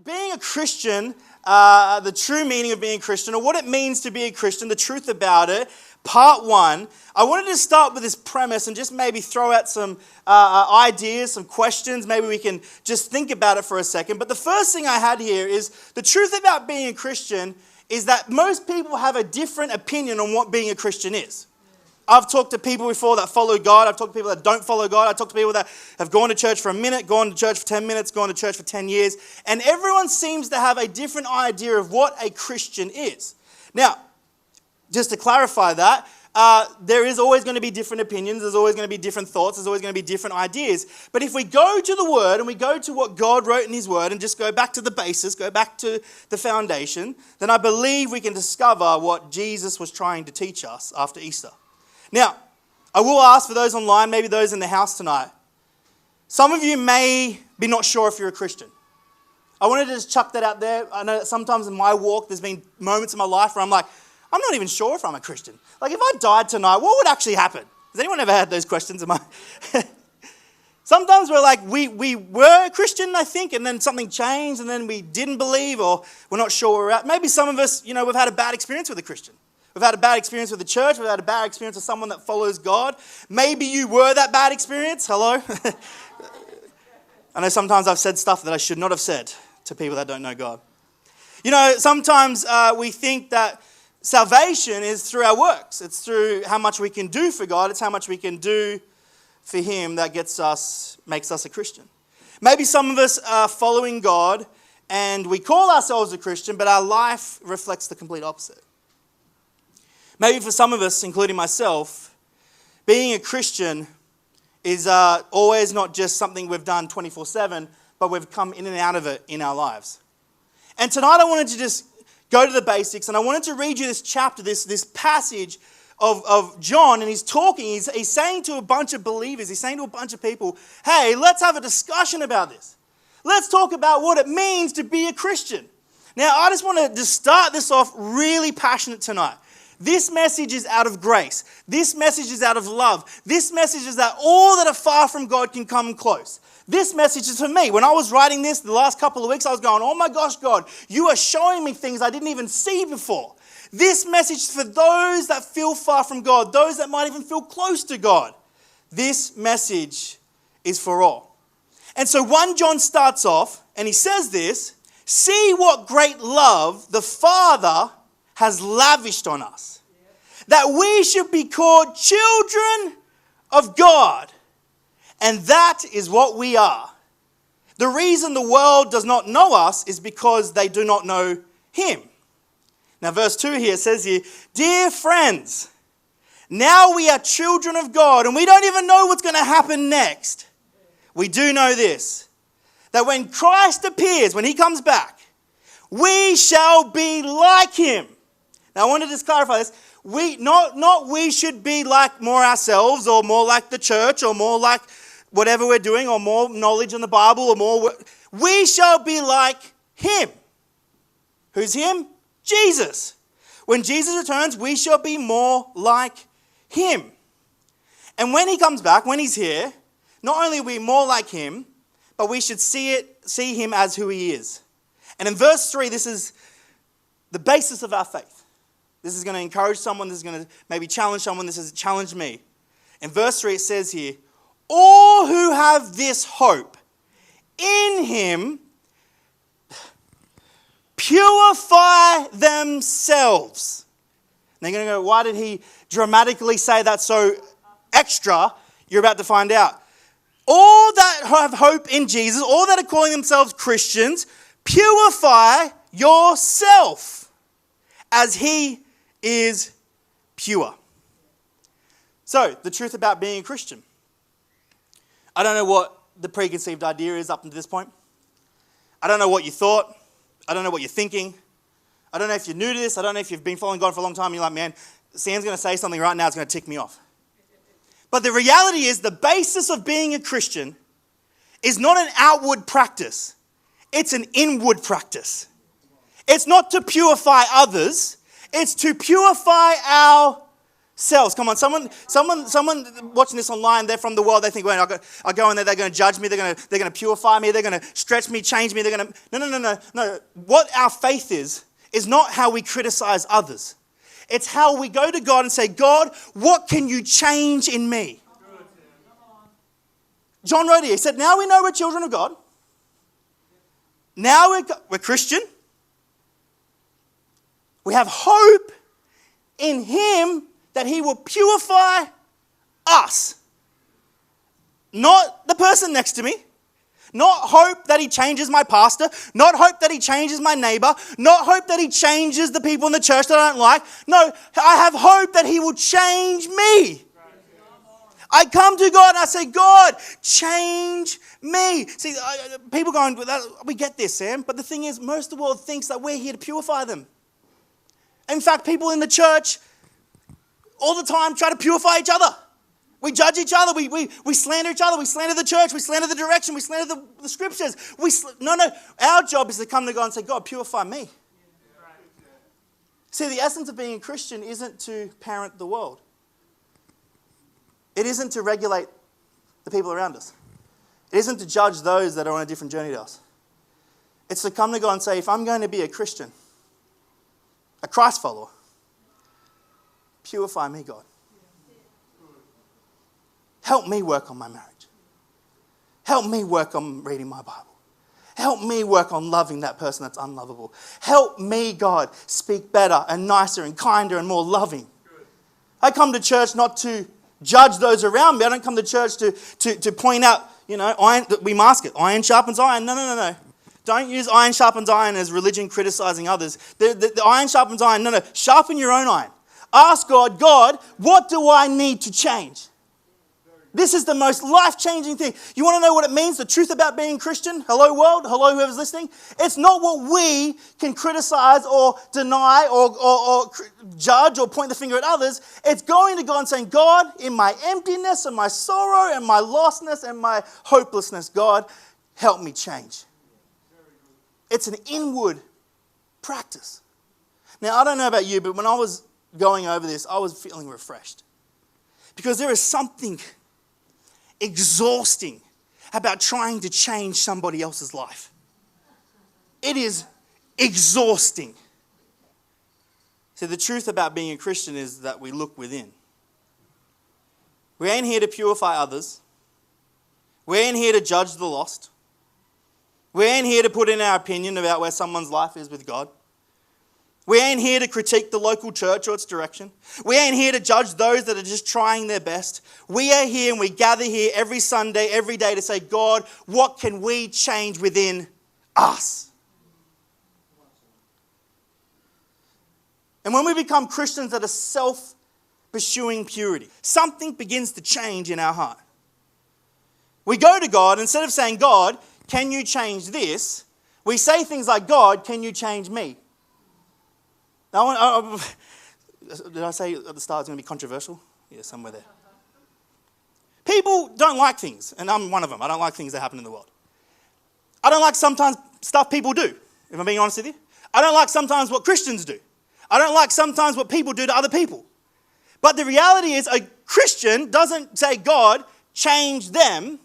being a Christian, the true meaning of being a Christian, or what it means to be a Christian, the truth about it, part one, I wanted to start with this premise and just maybe throw out some ideas, some questions. Maybe we can just think about it for a second. But the first thing I had here is the truth about being a Christian is that most people have a different opinion on what being a Christian is. I've talked to people before that follow God. I've talked to people that don't follow God. I've talked to people that have gone to church for a minute, gone to church for 10 minutes, gone to church for 10 years. And everyone seems to have a different idea of what a Christian is. Now, just to clarify that, there is always going to be different opinions. There's always going to be different thoughts. There's always going to be different ideas. But if we go to the Word and we go to what God wrote in His Word and just go back to the basis, go back to the foundation, then I believe we can discover what Jesus was trying to teach us after Easter. Now, I will ask for those online, maybe those in the house tonight. Some of you may be not sure if you're a Christian. I wanted to just chuck that out there. I know that sometimes in my walk, there's been moments in my life where I'm like, I'm not even sure if I'm a Christian. Like, if I died tonight, what would actually happen? Has anyone ever had those questions? Sometimes we're like, we were a Christian, I think, and then something changed, and then we didn't believe, or we're not sure where we're at. Maybe some of us, we've had a bad experience with a Christian. We've had a bad experience with the church. We've had a bad experience with someone that follows God. Maybe you were that bad experience. Hello? I know sometimes I've said stuff that I should not have said to people that don't know God. Sometimes we think that salvation is through our works. It's through how much we can do for God. It's how much we can do for Him that makes us a Christian. Maybe some of us are following God and we call ourselves a Christian, but our life reflects the complete opposite. Maybe for some of us, including myself, being a Christian is always not just something we've done 24/7, but we've come in and out of it in our lives. And tonight I wanted to just go to the basics, and I wanted to read you this chapter, this passage of John, and he's talking, he's saying to a bunch of believers, he's saying to a bunch of people, hey, let's have a discussion about this. Let's talk about what it means to be a Christian. Now, I just want to just start this off really passionate tonight. This message is out of grace. This message is out of love. This message is that all that are far from God can come close. This message is for me. When I was writing this the last couple of weeks, I was going, oh my gosh, God, you are showing me things I didn't even see before. This message is for those that feel far from God, those that might even feel close to God. This message is for all. And so 1 John starts off, and he says this, see what great love the Father has lavished on us, that we should be called children of God. And that is what we are. The reason the world does not know us is because they do not know Him. Now verse 2 here says here, dear friends, now we are children of God and we don't even know what's going to happen next. We do know this, that when Christ appears, when He comes back, we shall be like Him. Now I want to just clarify this. We should be like more ourselves or more like the church or more like whatever we're doing or more knowledge in the Bible or more. We shall be like Him. Who's Him? Jesus. When Jesus returns, we shall be more like Him. And when He comes back, when He's here, not only are we more like Him, but we should see Him as who He is. And in verse 3, this is the basis of our faith. This is going to encourage someone. This is going to maybe challenge someone. This has challenged me. In verse 3, it says here, all who have this hope in Him purify themselves. And they're going to go, why did he dramatically say that so extra? You're about to find out. All that have hope in Jesus, all that are calling themselves Christians, purify yourself as He is pure. So, the truth about being a Christian. I don't know what the preconceived idea is up until this point. I don't know what you thought. I don't know what you're thinking. I don't know if you're new to this. I don't know if you've been following God for a long time and you're like, man, Sam's going to say something right now that's going to tick me off. But the reality is the basis of being a Christian is not an outward practice. It's an inward practice. It's not to purify others. It's to purify Cells, come on. Someone watching this online, they're from the world, they think, well, I go in there, they're going to judge me, they're going to purify me, they're going to stretch me, change me, they're going to... No. What our faith is not how we criticize others. It's how we go to God and say, God, what can you change in me? John wrote here, he said, now we know we're children of God. Now we're Christian. We have hope in Him that He will purify us. Not the person next to me. Not hope that He changes my pastor. Not hope that He changes my neighbor. Not hope that He changes the people in the church that I don't like. No, I have hope that He will change me. I come to God and I say, God, change me. See, people going, we get this, Sam. But the thing is, most of the world thinks that we're here to purify them. In fact, people in the church all the time try to purify each other. We judge each other. We slander each other. We slander the church. We slander the direction. We slander the scriptures. No. Our job is to come to God and say, God, purify me. See, the essence of being a Christian isn't to parent the world. It isn't to regulate the people around us. It isn't to judge those that are on a different journey to us. It's to come to God and say, if I'm going to be a Christian, a Christ follower, purify me, God. Help me work on my marriage. Help me work on reading my Bible. Help me work on loving that person that's unlovable. Help me, God, speak better and nicer and kinder and more loving. I come to church not to judge those around me. I don't come to church to point out, iron, we mask it. Iron sharpens iron. No. Don't use iron sharpens iron as religion criticizing others. The iron sharpens iron. No. Sharpen your own iron. Ask God, what do I need to change? This is the most life-changing thing. You want to know what it means, the truth about being Christian? Hello, world. Hello, whoever's listening. It's not what we can criticize or deny or judge or point the finger at others. It's going to God and saying, God, in my emptiness and my sorrow and my lostness and my hopelessness, God, help me change. It's an inward practice. Now, I don't know about you, but when I was going over this, I was feeling refreshed. Because there is something exhausting about trying to change somebody else's life. It is exhausting. So the truth about being a Christian is that we look within. We ain't here to purify others. We ain't here to judge the lost. We ain't here to put in our opinion about where someone's life is with God. We ain't here to critique the local church or its direction. We ain't here to judge those that are just trying their best. We are here and we gather here every Sunday, every day to say, God, what can we change within us? And when we become Christians that are self-pursuing purity, something begins to change in our heart. We go to God, instead of saying, God, can you change this? We say things like, God, can you change me? Now, did I say at the start it's going to be controversial? Yeah, somewhere there. People don't like things, and I'm one of them. I don't like things that happen in the world. I don't like sometimes stuff people do, if I'm being honest with you. I don't like sometimes what Christians do. I don't like sometimes what people do to other people. But the reality is a Christian doesn't say, God, change them.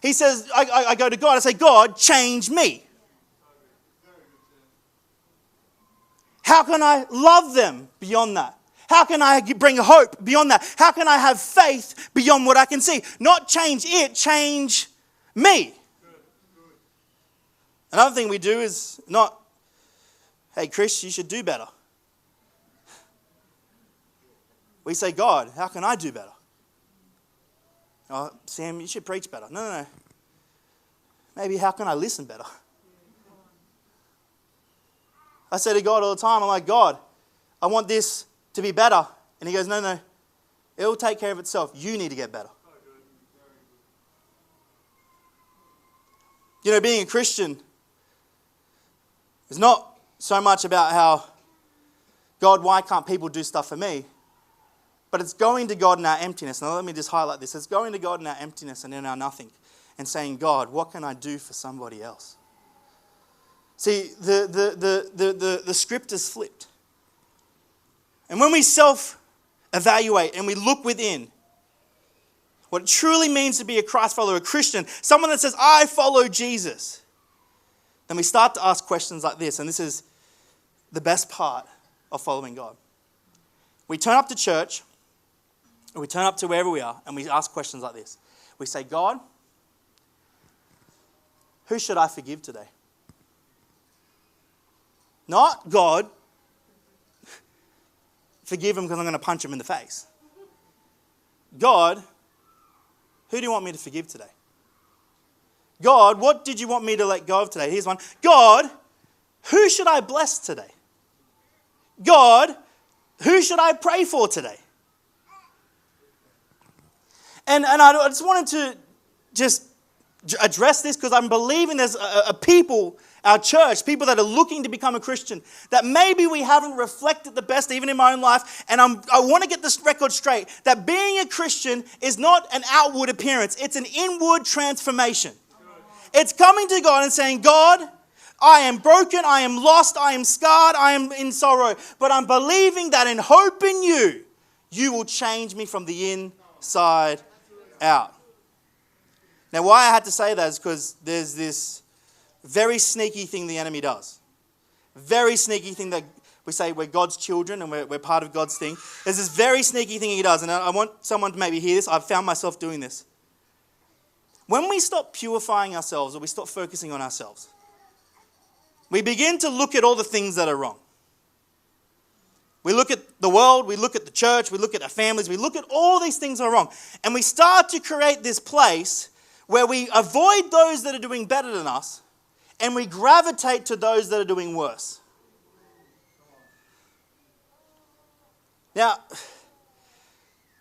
He says, I go to God, I say, God, change me. How can I love them beyond that? How can I bring hope beyond that? How can I have faith beyond what I can see? Not change it, change me. Another thing we do is not, hey, Chris, you should do better. We say, God, how can I do better? Oh, Sam, you should preach better. No. Maybe how can I listen better? I say to God all the time, I'm like, God, I want this to be better. And He goes, no, it will take care of itself. You need to get better. Being a Christian is not so much about how, God, why can't people do stuff for me? But it's going to God in our emptiness. Now let me just highlight this. It's going to God in our emptiness and in our nothing and saying, God, what can I do for somebody else? See, the script is flipped. And when we evaluate and we look within what it truly means to be a Christ follower, a Christian, someone that says, I follow Jesus, then we start to ask questions like this, and this is the best part of following God. We turn up to church, or we turn up to wherever we are, and we ask questions like this. We say, God, who should I forgive today? Not, God, forgive him because I'm going to punch him in the face. God, who do you want me to forgive today? God, what did you want me to let go of today? Here's one. God, who should I bless today? God, who should I pray for today? And I just wanted to just address this because I'm believing there's a people, our church, people that are looking to become a Christian, that maybe we haven't reflected the best even in my own life. And I want to get this record straight, that being a Christian is not an outward appearance. It's an inward transformation. It's coming to God and saying, God, I am broken, I am lost, I am scarred, I am in sorrow. But I'm believing that in hope in you, you will change me from the inside out. Now, why I had to say that is because there's this very sneaky thing the enemy does. Very sneaky thing that we say we're God's children and we're part of God's thing. There's this very sneaky thing he does, and I want someone to maybe hear this. I've found myself doing this. When we stop purifying ourselves or we stop focusing on ourselves, we begin to look at all the things that are wrong. We look at the world, we look at the church, we look at our families, we look at all these things that are wrong. And we start to create this place where we avoid those that are doing better than us and we gravitate to those that are doing worse. Now,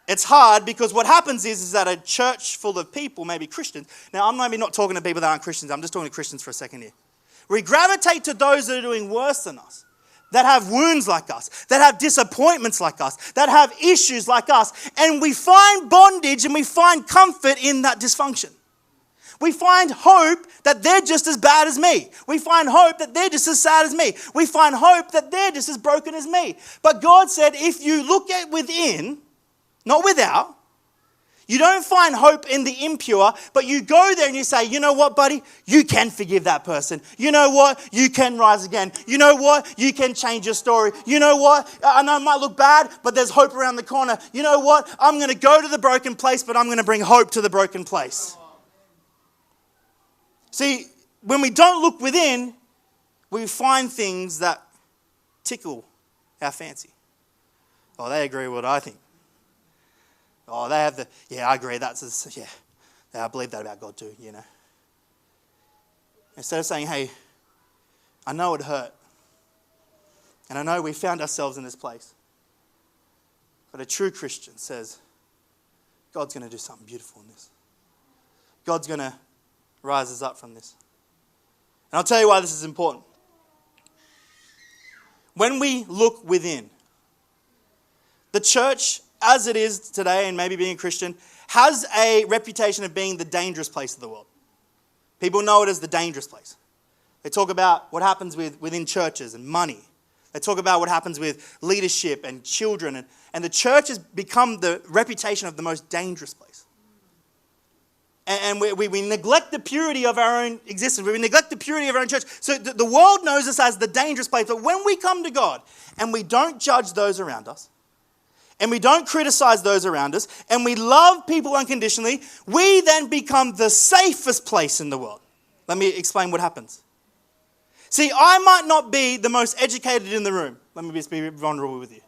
it's hard because what happens is that a church full of people, maybe Christians, now I'm maybe not talking to people that aren't Christians, I'm just talking to Christians for a second here. We gravitate to those that are doing worse than us, that have wounds like us, that have disappointments like us, that have issues like us, and we find bondage and we find comfort in that dysfunction. We find hope that they're just as bad as me. We find hope that they're just as sad as me. We find hope that they're just as broken as me. But God said, if you look at within, not without, you don't find hope in the impure, but you go there and you say, you know what, buddy? You can forgive that person. You know what? You can rise again. You know what? You can change your story. You know what? I know it might look bad, but there's hope around the corner. You know what? I'm going to go to the broken place, but I'm going to bring hope to the broken place. See, when we don't look within, we find things that tickle our fancy. Oh, they agree with what I think. Oh, they have I agree, I believe that about God too, you know. Instead of saying, hey, I know it hurt. And I know we found ourselves in this place. But a true Christian says, God's going to do something beautiful in this. God's going to rise us up from this. And I'll tell you why this is important. When we look within, the church, as it is today, and maybe being a Christian, has a reputation of being the dangerous place of the world. People know it as the dangerous place. They talk about what happens within churches and money. They talk about what happens with leadership and children. And the church has become the reputation of the most dangerous place. And we neglect the purity of our own existence. We neglect the purity of our own church. So the world knows us as the dangerous place. But when we come to God and we don't judge those around us, and we don't criticize those around us, and we love people unconditionally, we then become the safest place in the world. Let me explain what happens. See, I might not be the most educated in the room. Let me just be vulnerable with you.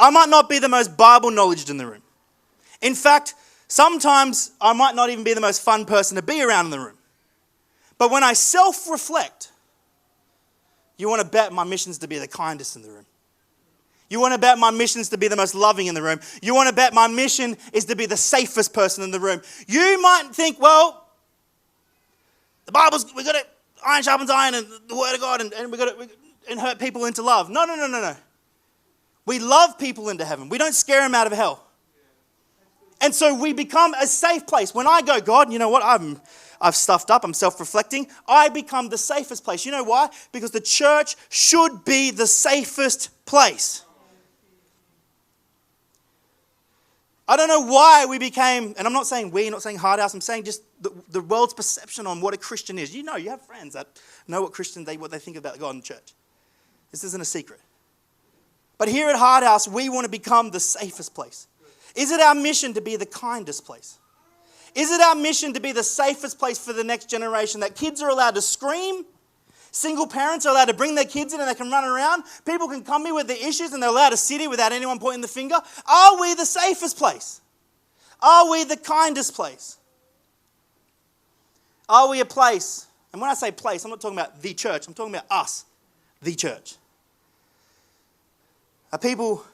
I might not be the most Bible knowledge in the room. In fact, sometimes I might not even be the most fun person to be around in the room. But when I self-reflect, you want to bet my mission is to be the kindest in the room. You want to bet my mission is to be the most loving in the room. You want to bet my mission is to be the safest person in the room. You might think, well, the Bible's, we've got to iron sharpens iron and the Word of God, and we've got to hurt people into love. No. We love people into heaven. We don't scare them out of hell. And so we become a safe place. When I go, God, you know what? I've stuffed up. I'm self-reflecting. I become the safest place. You know why? Because the church should be the safest place. I don't know why we became, and I'm not saying we, not saying Hard House, I'm saying just the world's perception on what a Christian is. You know, you have friends that know what what they think about God and church. This isn't a secret. But here at Hard House, we want to become the safest place. Is it our mission to be the kindest place? Is it our mission to be the safest place for the next generation, that kids are allowed to scream, single parents are allowed to bring their kids in and they can run around, people can come here with their issues and they're allowed to sit here without anyone pointing the finger? Are we the safest place? Are we the kindest place? Are we a place? And when I say place, I'm not talking about the church, I'm talking about us, the church. Are people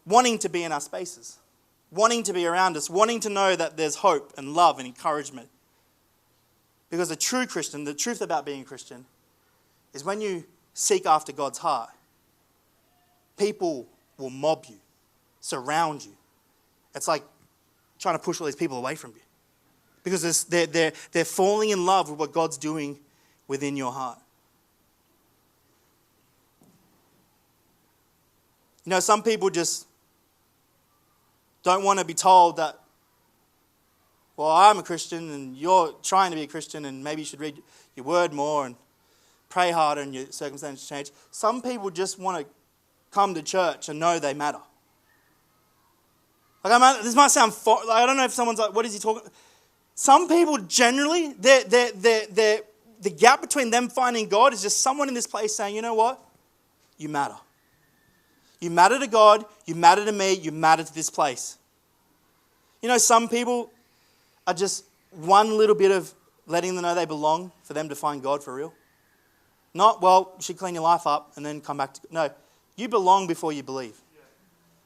wanting to be in our spaces, wanting to be around us, wanting to know that there's hope and love and encouragement? Because the true Christian, the truth about being a Christian, is when you seek after God's heart, people will mob you, surround you. It's like trying to push all these people away from you. Because they're falling in love with what God's doing within your heart. You know, some people just don't want to be told that, well, I'm a Christian and you're trying to be a Christian and maybe you should read your word more and pray harder and your circumstances change. Some people just want to come to church and know they matter. This might sound, I don't know if someone's like, what is he talking? Some people generally, the gap between them finding God is just someone in this place saying, you know what? You matter. You matter to God, you matter to me, you matter to this place. You know, some people are just one little bit of letting them know they belong for them to find God for real. Not, well, you should clean your life up and then come back to... No, you belong before you believe.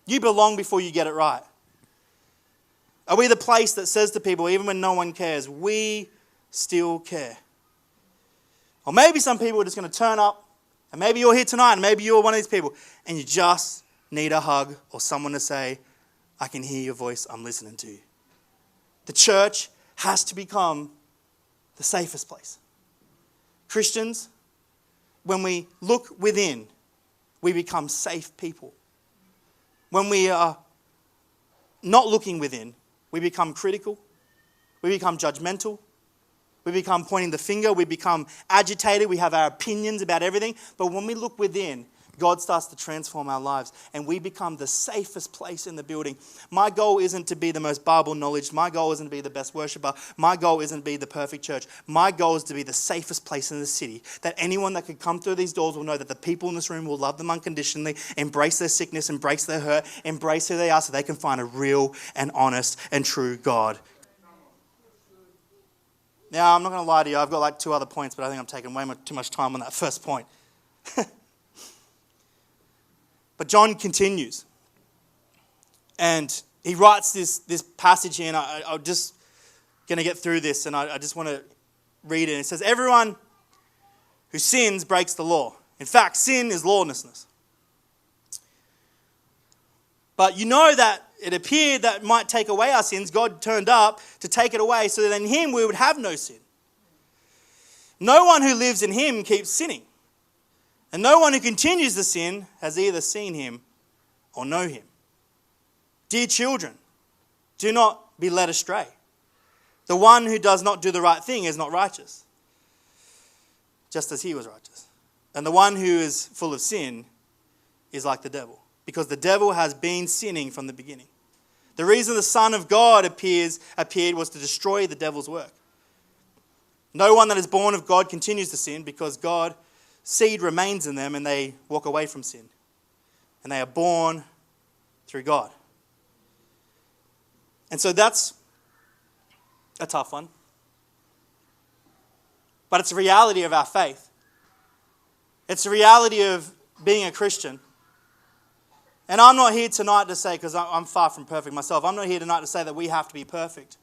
You belong before you get it right. Are we the place that says to people, even when no one cares, we still care? Or maybe some people are just going to turn up, and maybe you're here tonight, and maybe you're one of these people, and you just need a hug or someone to say, I can hear your voice, I'm listening to you. The church has to become the safest place. Christians, when we look within, we become safe people. When we are not looking within, we become critical, we become judgmental, we become pointing the finger, we become agitated, we have our opinions about everything. But when we look within, God starts to transform our lives and we become the safest place in the building. My goal isn't to be the most Bible knowledge. My goal isn't to be the best worshiper. My goal isn't to be the perfect church. My goal is to be the safest place in the city, that anyone that could come through these doors will know that the people in this room will love them unconditionally, embrace their sickness, embrace their hurt, embrace who they are so they can find a real and honest and true God. Now, I'm not going to lie to you. I've got like 2 other points, but I think I'm taking way too much time on that first point. But John continues. And he writes this passage here, and I'm just going to get through this, and I just want to read it. It says, everyone who sins breaks the law. In fact, sin is lawlessness. But you know that it appeared that it might take away our sins. God turned up to take it away so that in him we would have no sin. No one who lives in him keeps sinning. And no one who continues to sin has either seen him or know him. Dear children, do not be led astray. The one who does not do the right thing is not righteous, just as he was righteous. And the one who is full of sin is like the devil, because the devil has been sinning from the beginning. The reason the Son of God appeared was to destroy the devil's work. No one that is born of God continues to sin, because God's seed remains in them and they walk away from sin. And they are born through God. And so that's a tough one. But it's a reality of our faith. It's a reality of being a Christian. And I'm not here tonight to say, because I'm far from perfect myself, I'm not here tonight to say that we have to be perfect.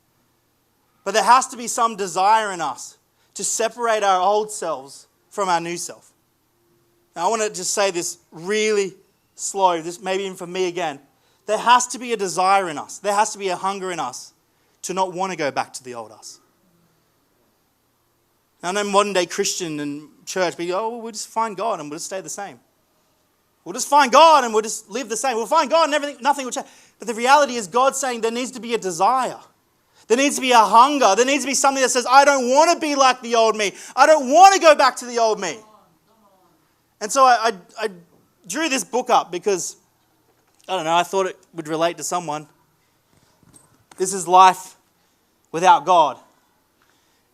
But there has to be some desire in us to separate our old selves from our new self. Now I want to just say this really slow, this maybe even for me again. There has to be a desire in us. There has to be a hunger in us to not want to go back to the old us. Now, I know modern day Christian and church, but we'll just find God and we'll just stay the same. We'll just find God and we'll just live the same. We'll find God and everything, nothing will change. But the reality is God's saying there needs to be a desire. There needs to be a hunger. There needs to be something that says, I don't want to be like the old me. I don't want to go back to the old me. And so I drew this book up because, I don't know, I thought it would relate to someone. This is life without God.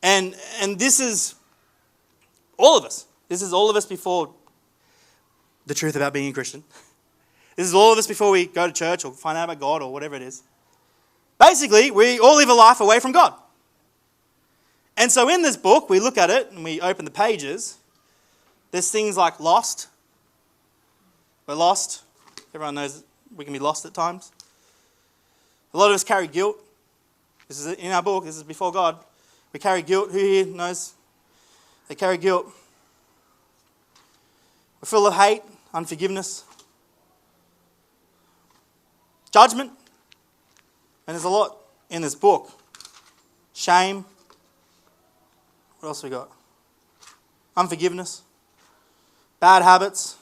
And this is all of us. This is all of us before the truth about being a Christian. This is all of us before we go to church or find out about God or whatever it is. Basically, we all live a life away from God. And so in this book, we look at it and we open the pages. There's things like lost. We're lost. Everyone knows we can be lost at times. A lot of us carry guilt. This is in our book. This is before God. We carry guilt. Who here knows they carry guilt? We're full of hate, unforgiveness, judgment. And there's a lot in this book. Shame. What else we got? Unforgiveness. Bad habits.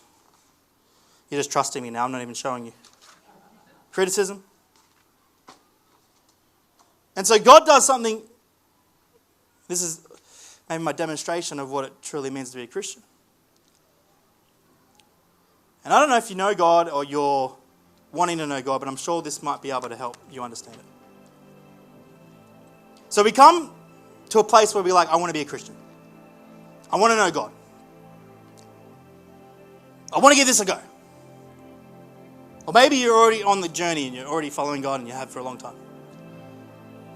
You're just trusting me now. I'm not even showing you. Criticism. And so God does something. This is maybe my demonstration of what it truly means to be a Christian. And I don't know if you know God or you're wanting to know God, but I'm sure this might be able to help you understand it. So we come to a place where we're like, I want to be a Christian. I want to know God. I want to give this a go. Or maybe you're already on the journey and you're already following God and you have for a long time.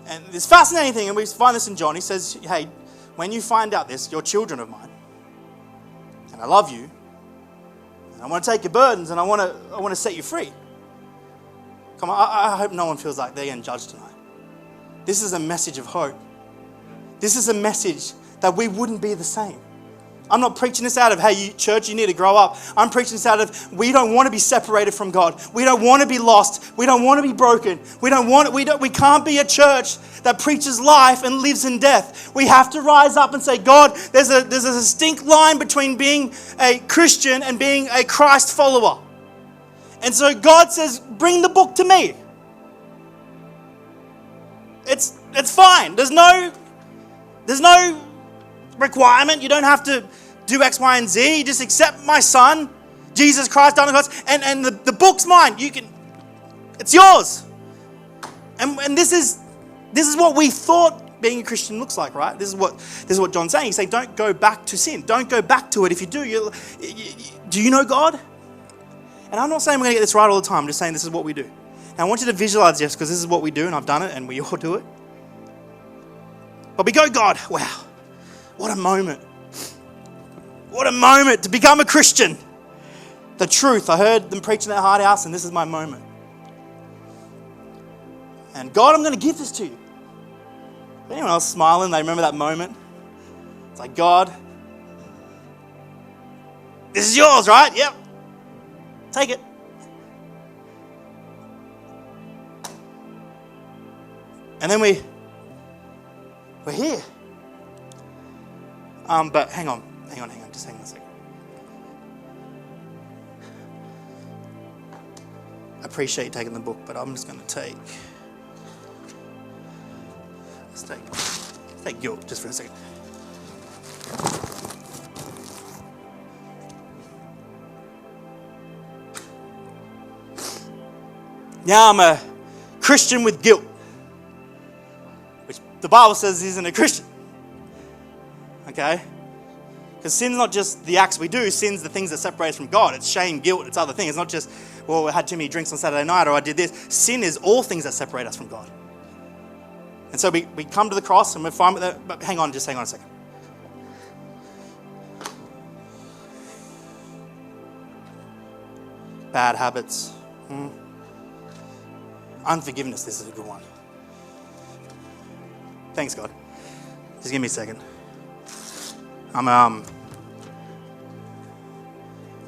And this fascinating thing, and we find this in John, he says, hey, when you find out this, you're children of mine. And I love you. And I want to take your burdens and I want to set you free. Come on, I hope no one feels like they're getting judged tonight. This is a message of hope. This is a message that we wouldn't be the same. I'm not preaching this out of, hey, church, you need to grow up. I'm preaching this out of, we don't want to be separated from God. We don't want to be lost. We don't want to be broken. We can't be a church that preaches life and lives in death. We have to rise up and say, God, there's a distinct line between being a Christian and being a Christ follower. And so God says, bring the book to me. It's fine. There's no requirement. You don't have to do X, Y, and Z. You just accept my son, Jesus Christ, done on the cross, and the book's mine. It's yours. And this is what we thought being a Christian looks like, right? This is what John's saying. He's saying, don't go back to sin. Don't go back to it. If you do, do you know God? And I'm not saying we're going to get this right all the time. I'm just saying this is what we do. Now I want you to visualize this because this is what we do, and I've done it, and we all do it. But we go, God, wow, what a moment. What a moment to become a Christian. The truth. I heard them preaching at Hard House, and this is my moment. And God, I'm going to give this to you. Anyone else smiling? They remember that moment? It's like, God, this is yours, right? Yep. Take it. And then we're here. But hang on. Just hang on a second. I appreciate you taking the book, but I'm just going to let's take guilt just for a second. Now I'm a Christian with guilt, which the Bible says isn't a Christian. Okay? Because sin's not just the acts we do, sin's the things that separate us from God. It's shame, guilt, it's other things. It's not just, well, I had too many drinks on Saturday night or I did this. Sin is all things that separate us from God. And so we come to the cross and we're fine with that. But hang on a second. Bad habits. Unforgiveness, this is a good one. Thanks, God. Just give me a second. I'm gonna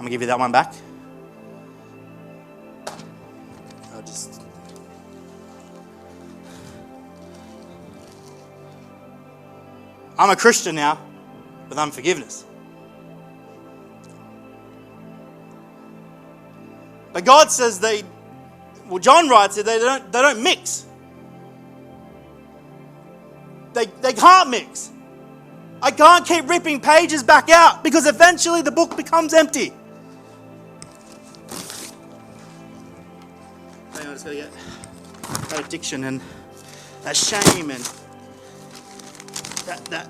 give you that one back. I'm a Christian now with unforgiveness. But God says John writes it, they don't mix. They can't mix. I can't keep ripping pages back out because eventually the book becomes empty. I just gotta get that addiction and that shame and that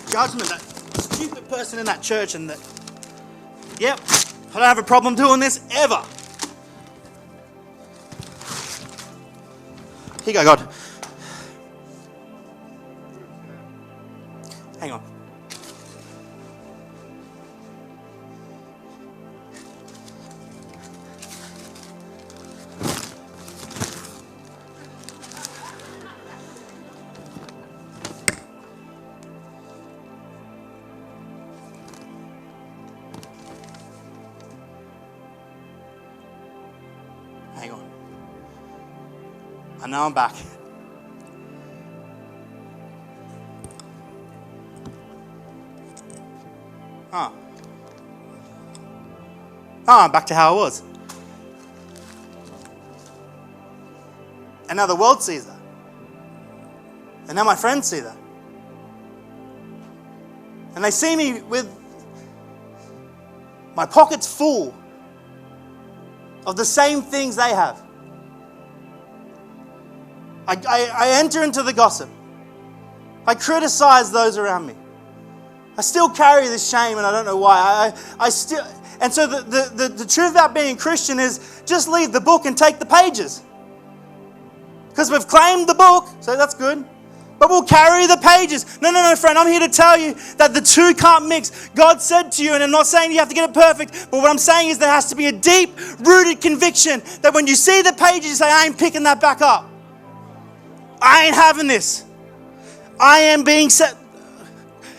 judgment, that stupid person in that church, and that, yep, I don't have a problem doing this ever. Here you go, God. Hang on. Hang on. And now I'm back. I'm back to how I was. And now the world sees that. And now my friends see that. And they see me with my pockets full of the same things they have. I enter into the gossip. I criticize those around me. I still carry this shame, and I don't know why. And so the truth about being a Christian is just leave the book and take the pages. Because we've claimed the book, so that's good. But we'll carry the pages. No, friend, I'm here to tell you that the two can't mix. God said to you, and I'm not saying you have to get it perfect, but what I'm saying is there has to be a deep-rooted conviction that when you see the pages, you say, I ain't picking that back up. I ain't having this. I am being set.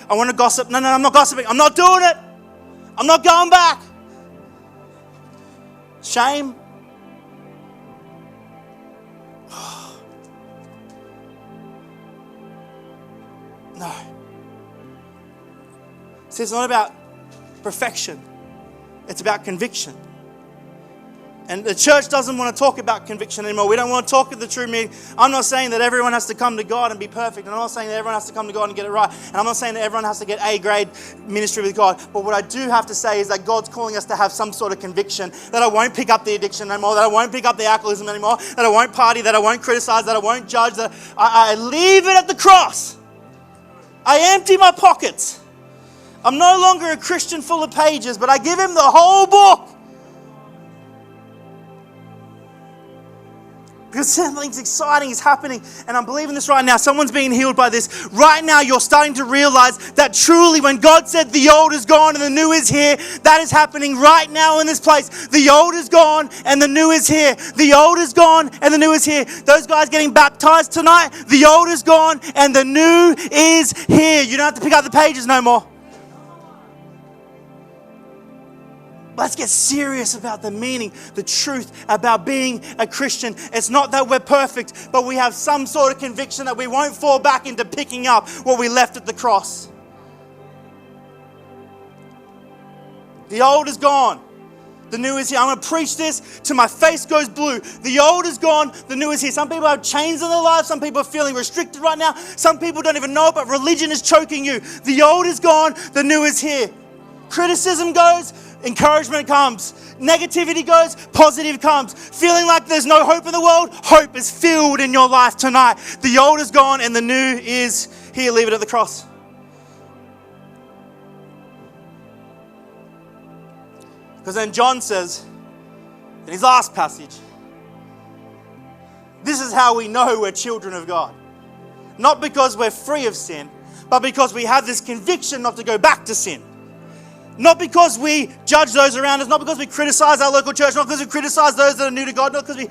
I want to gossip. No, I'm not gossiping. I'm not doing it. I'm not going back. Shame. No. See, it's not about perfection. It's about conviction. And the church doesn't want to talk about conviction anymore. We don't want to talk of the true meaning. I'm not saying that everyone has to come to God and be perfect. And I'm not saying that everyone has to come to God and get it right. And I'm not saying that everyone has to get A-grade ministry with God. But what I do have to say is that God's calling us to have some sort of conviction that I won't pick up the addiction anymore, that I won't pick up the alcoholism anymore, that I won't party, that I won't criticize, that I won't judge, that I leave it at the cross. I empty my pockets. I'm no longer a Christian full of pages, but I give him the whole book. Because something exciting is happening, and I'm believing this right now. Someone's being healed by this. Right now, you're starting to realize that truly when God said the old is gone and the new is here, that is happening right now in this place. The old is gone and the new is here. The old is gone and the new is here. Those guys getting baptized tonight, the old is gone and the new is here. You don't have to pick up the pages no more. Let's get serious about the meaning, the truth about being a Christian. It's not that we're perfect, but we have some sort of conviction that we won't fall back into picking up what we left at the cross. The old is gone. The new is here. I'm going to preach this till my face goes blue. The old is gone. The new is here. Some people have chains in their lives. Some people are feeling restricted right now. Some people don't even know it, but religion is choking you. The old is gone. The new is here. Criticism goes. Encouragement comes. Negativity goes. Positive comes. Feeling like there's no hope in the world. Hope is filled in your life tonight. The old is gone and the new is here. Leave it at the cross. Because then John says in his last passage, this is how we know we're children of God. Not because we're free of sin, but because we have this conviction not to go back to sin. Not because we judge those around us, not because we criticize our local church, not because we criticize those that are new to God, not because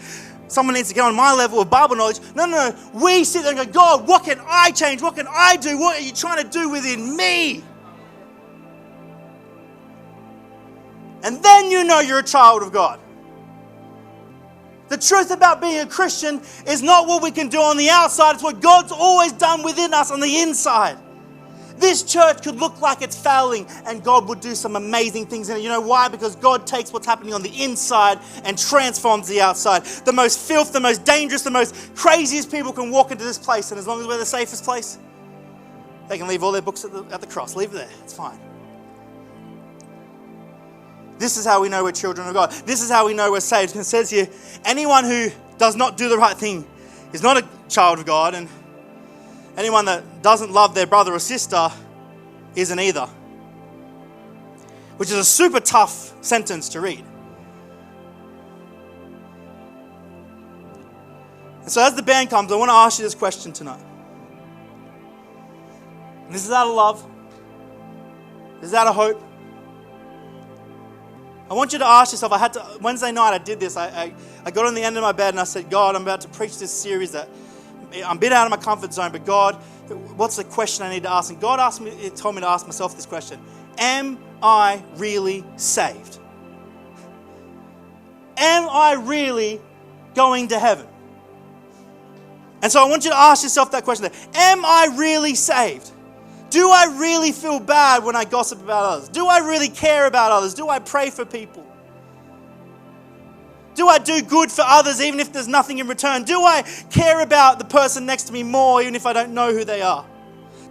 someone needs to get on my level of Bible knowledge. No. We sit there and go, God, what can I change? What can I do? What are you trying to do within me? And then you know you're a child of God. The truth about being a Christian is not what we can do on the outside. It's what God's always done within us on the inside. This church could look like it's failing and God would do some amazing things in it. You know why? Because God takes what's happening on the inside and transforms the outside. The most filth, the most dangerous, the most craziest people can walk into this place, and as long as we're the safest place, they can leave all their books at the cross. Leave it there. It's fine. This is how we know we're children of God. This is how we know we're saved. It says here, anyone who does not do the right thing is not a child of God, and anyone that doesn't love their brother or sister isn't either. Which is a super tough sentence to read. And so as the band comes, I want to ask you this question tonight. And this is out of love. This is out of hope. I want you to ask yourself, Wednesday night I did this. I got on the end of my bed and I said, God, I'm about to preach this series that I'm a bit out of my comfort zone, but God, what's the question I need to ask? And God told me to ask myself this question. Am I really saved? Am I really going to heaven? And so I want you to ask yourself that question. Am I really saved? Do I really feel bad when I gossip about others? Do I really care about others? Do I pray for people? Do I do good for others even if there's nothing in return? Do I care about the person next to me more even if I don't know who they are?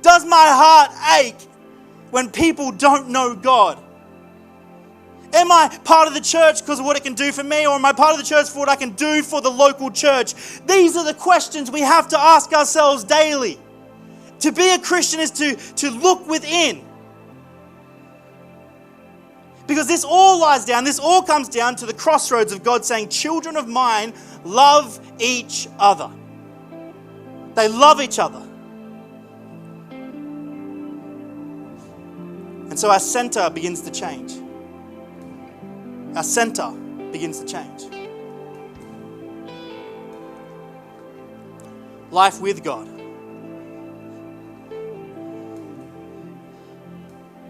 Does my heart ache when people don't know God? Am I part of the church because of what it can do for me, or am I part of the church for what I can do for the local church? These are the questions we have to ask ourselves daily. To be a Christian is to look within. Because this all comes down to the crossroads of God saying, children of mine, love each other. They love each other. And so our center begins to change. Our center begins to change. Life with God.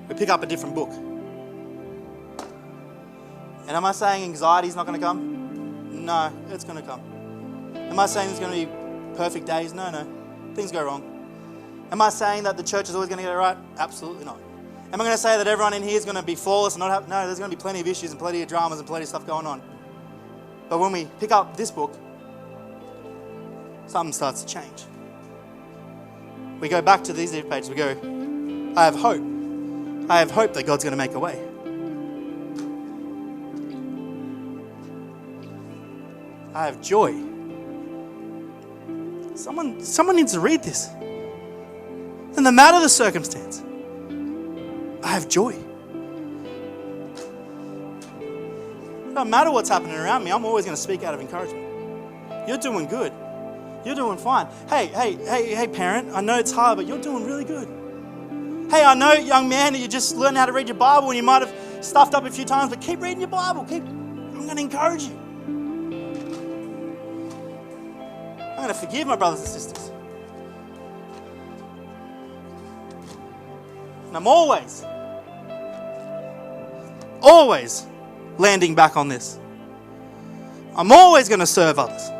We pick up a different book. And am I saying anxiety is not going to come? No, it's going to come. Am I saying there's going to be perfect days? No. Things go wrong. Am I saying that the church is always going to get it right? Absolutely not. Am I going to say that everyone in here is going to be flawless and not have... No, there's going to be plenty of issues and plenty of dramas and plenty of stuff going on. But when we pick up this book, something starts to change. We go back to these pages. We go, I have hope. I have hope that God's going to make a way. I have joy. Someone needs to read this. And no matter the circumstance, I have joy. It doesn't matter what's happening around me, I'm always going to speak out of encouragement. You're doing good. You're doing fine. Hey, parent, I know it's hard, but you're doing really good. Hey, I know, young man, that you just learned how to read your Bible and you might have stuffed up a few times, but keep reading your Bible. I'm going to encourage you. I'm going to forgive my brothers and sisters. And I'm always landing back on this. I'm always going to serve others.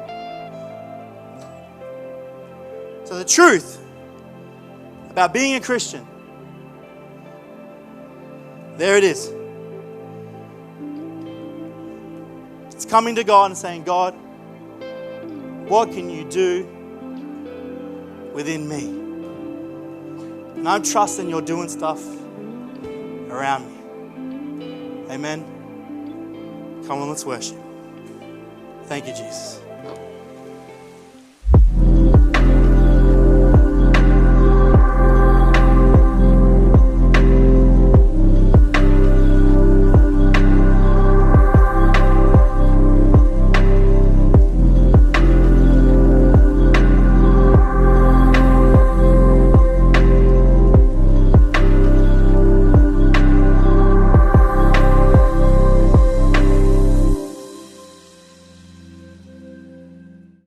So the truth about being a Christian, there it is. It's coming to God and saying, God, what can you do within me? And I'm trusting you're doing stuff around me. Amen. Come on, let's worship. Thank you, Jesus.